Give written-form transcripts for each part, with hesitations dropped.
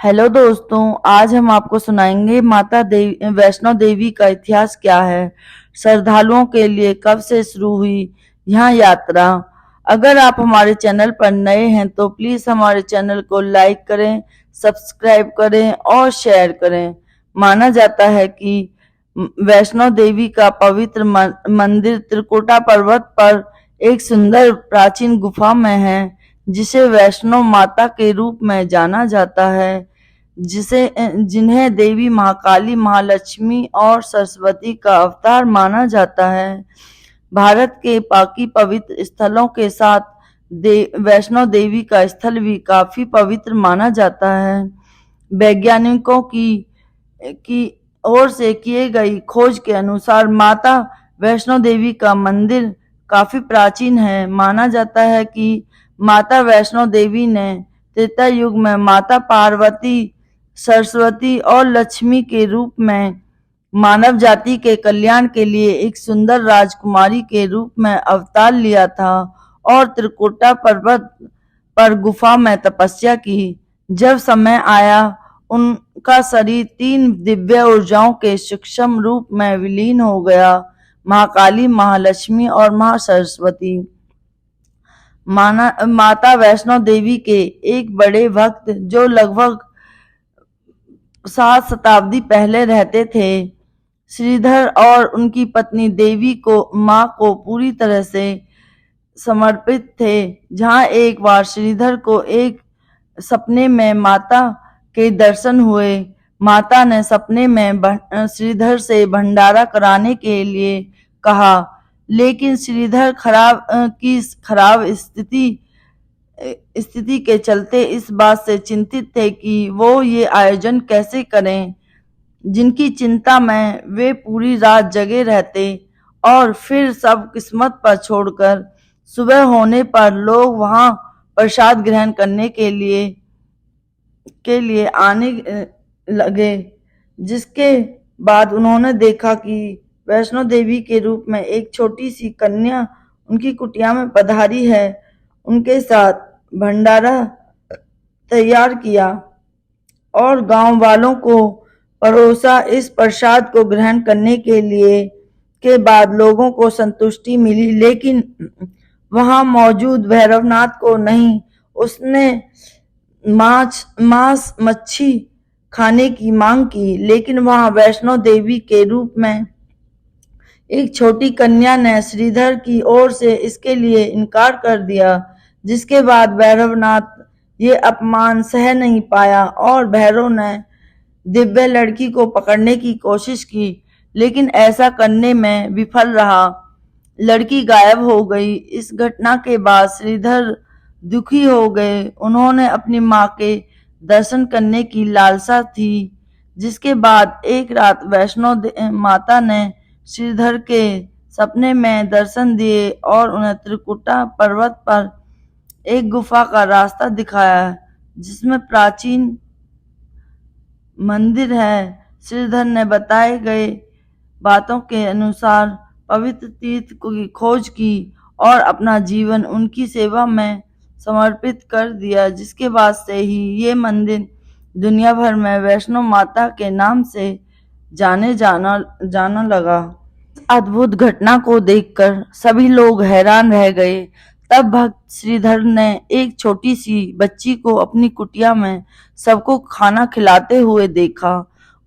Hello दोस्तों, आज हम आपको सुनाएंगे माता देवी वैष्णो देवी का इतिहास क्या है। श्रद्धालुओं के लिए कब से शुरू हुई यह यात्रा। अगर आप हमारे चैनल पर नए हैं तो प्लीज हमारे चैनल को लाइक करें, सब्सक्राइब करें और शेयर करें। माना जाता है कि वैष्णो देवी का पवित्र मंदिर त्रिकुटा पर्वत पर एक सुंदर प्राचीन गुफा में है, जिसे वैष्णो माता के रूप में जाना जाता है, जिन्हें देवी महाकाली, महालक्ष्मी और सरस्वती का अवतार माना जाता है। भारत के बाकी पवित्र स्थलों के साथ वैष्णो देवी का स्थल भी काफी पवित्र माना जाता है। वैज्ञानिकों की ओर से किए गई खोज के अनुसार माता वैष्णो देवी का मंदिर काफी प्राचीन है। माना जाता है कि माता वैष्णो देवी ने त्रेता युग में माता पार्वती, सरस्वती और लक्ष्मी के रूप में मानव जाति के कल्याण के लिए एक सुंदर राजकुमारी के रूप में अवतार लिया था और त्रिकुटा पर्वत पर गुफा में तपस्या की। जब समय आया, उनका शरीर 3 दिव्य ऊर्जाओं के सूक्ष्म रूप में विलीन हो गया, महाकाली, महालक्ष्मी और महासरस्वती। माता वैष्णो देवी के एक बड़े भक्त, जो लगभग 7 शताब्दी पहले रहते थे, श्रीधर, और उनकी पत्नी देवी को माँ को पूरी तरह से समर्पित थे। जहाँ एक बार श्रीधर को एक सपने में माता के दर्शन हुए। माता ने सपने में श्रीधर से भंडारा कराने के लिए कहा, लेकिन श्रीधर खराब स्थिति के चलते इस बात से चिंतित थे कि वो ये आयोजन कैसे करें। जिनकी चिंता में वे पूरी रात जगे रहते और फिर सब किस्मत पर छोड़कर सुबह होने पर लोग वहां प्रसाद ग्रहण करने के लिए आने लगे। जिसके बाद उन्होंने देखा कि वैष्णो देवी के रूप में एक छोटी सी कन्या उनकी कुटिया में पधारी है। उनके साथ भंडारा तैयार किया और गांव वालों को परोसा। इस प्रसाद को ग्रहण करने के बाद लोगों को संतुष्टि मिली, लेकिन वहां मौजूद भैरवनाथ को नहीं। उसने मांस मच्छी खाने की मांग की, लेकिन वहां वैष्णो देवी के रूप में एक छोटी कन्या ने श्रीधर की ओर से इसके लिए इनकार कर दिया। जिसके बाद भैरवनाथ ये अपमान सह नहीं पाया और भैरव ने दिव्य लड़की को पकड़ने की कोशिश की, लेकिन ऐसा करने में विफल रहा। लड़की गायब हो गई। इस घटना के बाद श्रीधर दुखी हो गए। उन्होंने अपनी माँ के दर्शन करने की लालसा थी। जिसके बाद एक रात वैष्णो माता ने श्रीधर के सपने में दर्शन दिए और उन्हें त्रिकुटा पर्वत पर एक गुफा का रास्ता दिखाया, जिसमें प्राचीन मंदिर है। श्रीधर ने बताए गए बातों के अनुसार पवित्र तीर्थ की खोज की और अपना जीवन उनकी सेवा में समर्पित कर दिया। जिसके बाद से ही ये मंदिर दुनिया भर में वैष्णो माता के नाम से जाना लगा। अद्भुत घटना को देखकर सभी लोग हैरान रह गए। तब भक्त श्रीधर ने एक छोटी सी बच्ची को अपनी कुटिया में सबको खाना खिलाते हुए देखा।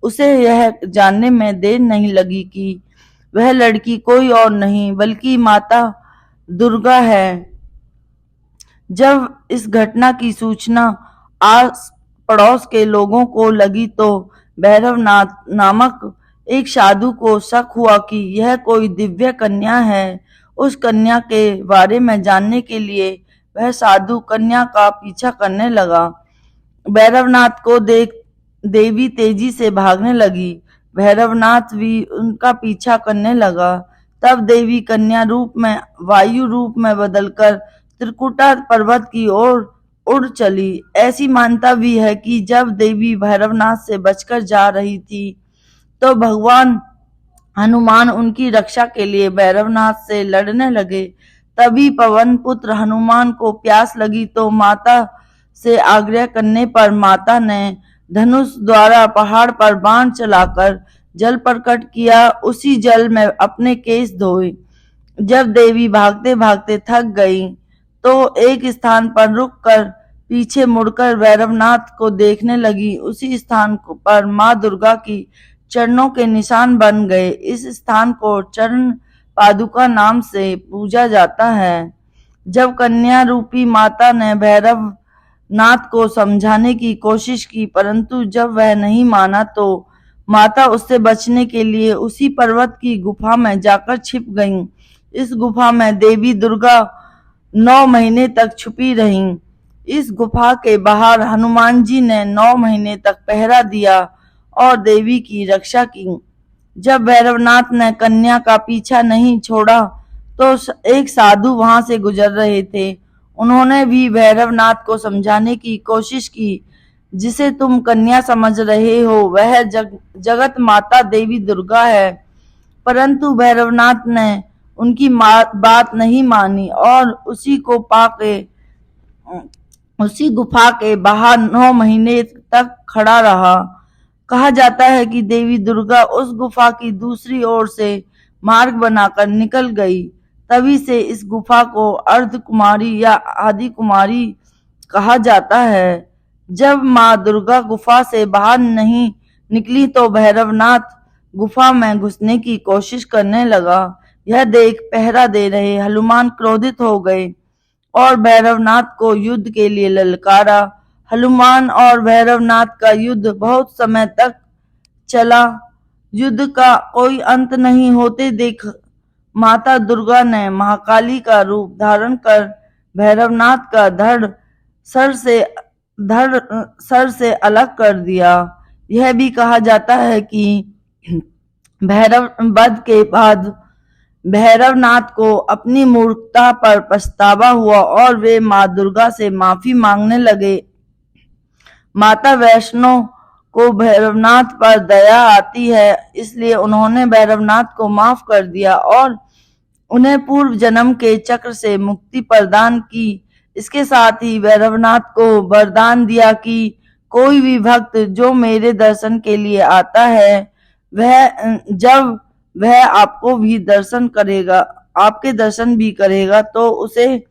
उसे यह जानने में देर नहीं लगी कि वह लड़की कोई और नहीं बल्कि माता दुर्गा है। जब इस घटना की सूचना आस पड़ोस के लोगों को लगी तो भैरवनाथ नामक एक साधु को शक हुआ कि यह कोई दिव्य कन्या है। उस कन्या के बारे में जानने के लिए वह साधु कन्या का पीछा करने लगा। भैरवनाथ को देख देवी तेजी से भागने लगी। भैरवनाथ भी उनका पीछा करने लगा। तब देवी कन्या रूप में वायु रूप में बदलकर त्रिकुटा पर्वत की ओर उड़ चली। ऐसी मान्यता भी है कि जब देवी भैरवनाथ से बचकर जा रही थी तो भगवान हनुमान उनकी रक्षा के लिए भैरवनाथ से लड़ने लगे। तभी पवन पुत्र हनुमान को प्यास लगी तो माता से आग्रह करने पर माता ने धनुष द्वारा पहाड़ पर बाण चलाकर जल प्रकट किया, उसी जल में अपने केश धोए। जब देवी भागते भागते थक गई तो एक स्थान पर रुककर पीछे मुड़कर भैरवनाथ को देखने लगी। उसी स्थान पर माँ दुर्गा की चरणों के निशान बन गए। इस स्थान को चरण पादुका नाम से पूजा जाता है। जब कन्या रूपी माता ने भैरवनाथ को समझाने की कोशिश की, परंतु जब वह नहीं माना तो माता उससे बचने के लिए उसी पर्वत की गुफा में जाकर छिप गईं। इस गुफा में देवी दुर्गा 9 महीने तक छुपी रहीं। इस गुफा के बाहर हनुमान जी ने 9 महीने तक पहरा दिया और देवी की रक्षा की। जब भैरवनाथ ने कन्या का पीछा नहीं छोड़ा तो एक साधु वहां से गुजर रहे थे। उन्होंने भी भैरवनाथ को समझाने की कोशिश की। जिसे तुम कन्या समझ रहे हो वह जगत माता देवी दुर्गा है। परंतु भैरवनाथ ने उनकी बात नहीं मानी और उसी गुफा के बाहर 9 महीने तक खड़ा रहा। कहा जाता है कि देवी दुर्गा उस गुफा की दूसरी ओर से मार्ग बनाकर निकल गई। तभी से इस गुफा को अर्ध कुमारी या आदि कुमारी कहा जाता है। जब माँ दुर्गा गुफा से बाहर नहीं निकली तो भैरवनाथ गुफा में घुसने की कोशिश करने लगा। यह देख पहरा दे रहे हनुमान क्रोधित हो गए और भैरवनाथ को युद्ध के लिए ललकारा। हनुमान और भैरवनाथ का युद्ध बहुत समय तक चला। युद्ध का कोई अंत नहीं होते देख माता दुर्गा ने महाकाली का रूप धारण कर भैरवनाथ का धड़ सर से अलग कर दिया। यह भी कहा जाता है कि भैरव वध के बाद भैरवनाथ को अपनी मूर्खता पर पछतावा हुआ और वे माँ दुर्गा से माफी मांगने लगे। माता वैष्णो को भैरवनाथ पर दया आती है, इसलिए उन्होंने भैरवनाथ को माफ कर दिया और उन्हें पूर्व जन्म के चक्र से मुक्ति प्रदान की। इसके साथ ही भैरवनाथ को वरदान दिया कि कोई भी भक्त जो मेरे दर्शन के लिए आता है वह आपको भी दर्शन करेगा, आपके दर्शन भी करेगा तो उसे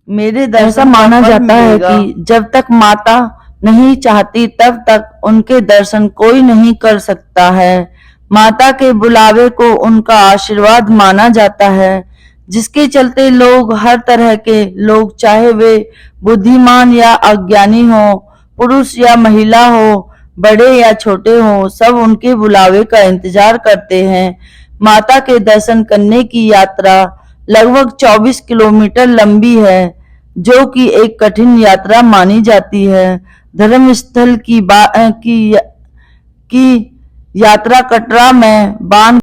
मेरे दर्शन माना जाता है कि जब तक माता नहीं चाहती तब तक उनके दर्शन कोई नहीं कर सकता है। माता के बुलावे को उनका आशीर्वाद माना जाता है, जिसके चलते लोग हर तरह के लोग, चाहे वे बुद्धिमान या अज्ञानी हो, पुरुष या महिला हो, बड़े या छोटे हो, सब उनके बुलावे का इंतजार करते हैं। माता के दर्शन करने की यात्रा लगभग 24 किलोमीटर लंबी है, जो कि एक कठिन यात्रा मानी जाती है। धर्मस्थल की यात्रा कटरा में बाण